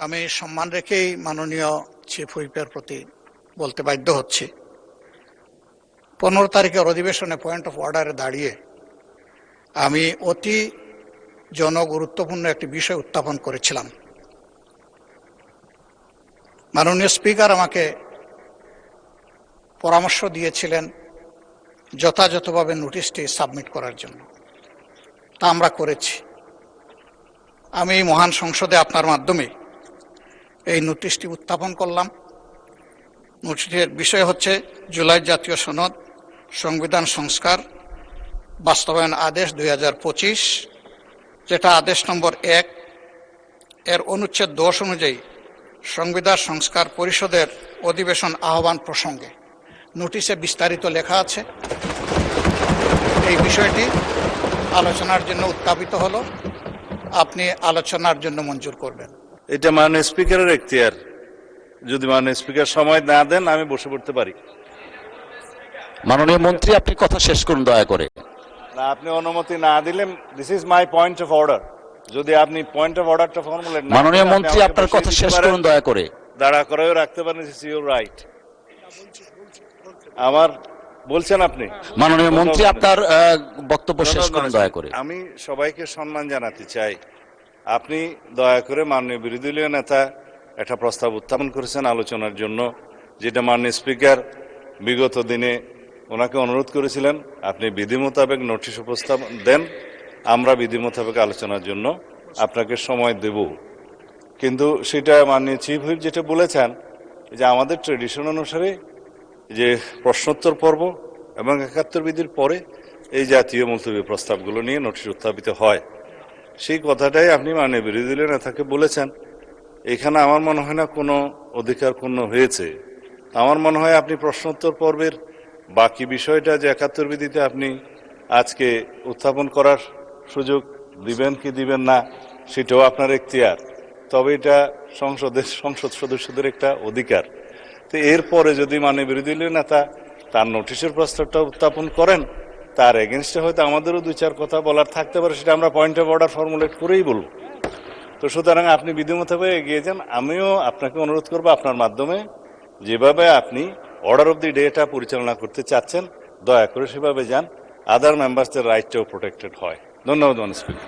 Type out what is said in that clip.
আমি সম্মান রেখেই মাননীয় চিফ হুইপের প্রতি বলতে বাধ্য হচ্ছি, 15 তারিখের অধিবেশনে পয়েন্ট অফ অর্ডারে দাঁড়িয়ে আমি অতি জনগুরুত্বপূর্ণ একটি বিষয় উত্থাপন করেছিলাম। মাননীয় স্পিকার আমাকে পরামর্শ দিয়েছিলেন যথাযথভাবে নোটিশটি সাবমিট করার জন্য, তা আমরা করেছি। আমি এই মহান সংসদে আপনার মাধ্যমে এই নোটিশটি উত্থাপন করলাম। নোটিশের বিষয় হচ্ছে জুলাই জাতীয় সনদ সংবিধান সংস্কার বাস্তবায়ন আদেশ 2025, যেটা আদেশ নম্বর 1 এর অনুচ্ছেদ 10 অনুযায়ী সংবিধান সংস্কার পরিষদের অধিবেশন আহ্বান প্রসঙ্গে। নোটিশে বিস্তারিত লেখা আছে। এই বিষয়টি আলোচনার জন্য উত্থাপিত হলো, আপনি আলোচনার জন্য মঞ্জুর করবেন। এটা মাননীয় স্পিকারের এখতিয়ার, যদি মাননীয় স্পিকার সময় না দেন আমি বসে পড়তে পারি। মাননীয় মন্ত্রী, আপনি কথা শেষ করুন দয়া করে। না, আপনি অনুমতি না দিলে, this is my point of order. যদি আপনি পয়েন্ট অফ অর্ডারটা ফর্মুলেট না, মাননীয় মন্ত্রী আপনার কথা শেষ করুন দয়া করে। দাঁড়া করেও রাখতে পারেন, দিস ইজ ইউর রাইট। আমার বলছেন আপনি। মাননীয় মন্ত্রী আপনার বক্তব্য শেষ করুন দয়া করে। আমি সবাইকে সম্মান জানাতে চাই। আপনি দয়া করে মাননীয় বিরোধী দলীয় নেতা একটা প্রস্তাব উত্থাপন করেছেন আলোচনার জন্য, যেটা মাননীয় স্পিকার বিগত দিনে ওনাকে অনুরোধ করেছিলেন আপনি বিধি মোতাবেক নোটিশ উপস্থাপন দেন, আমরা বিধি মোতাবেক আলোচনার জন্য আপনাকে সময় দেব। কিন্তু সেটা মাননীয় চিফ হুইপ যেটা বলেছেন যে আমাদের ট্রেডিশন অনুসারে যে প্রশ্নোত্তর পর্ব এবং 71 বিধির পরে এই জাতীয় মুলতবি প্রস্তাবগুলো নিয়ে নোটিশ উত্থাপিত হয়, সেই কথাটাই আপনি মাননীয় বিরোধী দলীয় নেতাকে বলেছেন। এখানে আমার মনে হয় না কোনো অধিকার ক্ষুণ্ণ হয়েছে। আমার মনে হয় আপনি প্রশ্নোত্তর পর্বের বাকি বিষয়টা যে 71 বিধিতে আপনি আজকে উত্থাপন করার সুযোগ দিবেন কি দিবেন না সেটাও আপনার এখতিয়ার, তবে এটা সংসদ সদস্যদের একটা অধিকার। তো এরপরে যদি মাননীয় বিরোধী দলীয় নেতা তার নোটিশের প্রস্তাবটা উত্থাপন করেন, তার এগেনস্টে হয়তো আমাদেরও 2-4 কথা বলার থাকতে পারে, সেটা আমরা পয়েন্ট অফ অর্ডার ফর্মুলেট করেই বলব। তো সুতরাং আপনি বিধি মোতাবেক এগিয়ে যান। আমিও আপনাকে অনুরোধ করবো আপনার মাধ্যমে যেভাবে আপনি অর্ডার অফ দি ডেটা পরিচালনা করতে চাচ্ছেন, দয়া করে সেভাবে যান, আদার মেম্বার্সদের রাইটটাও প্রোটেক্টেড হয়। ধন্যবাদ মাননীয় স্পিকার।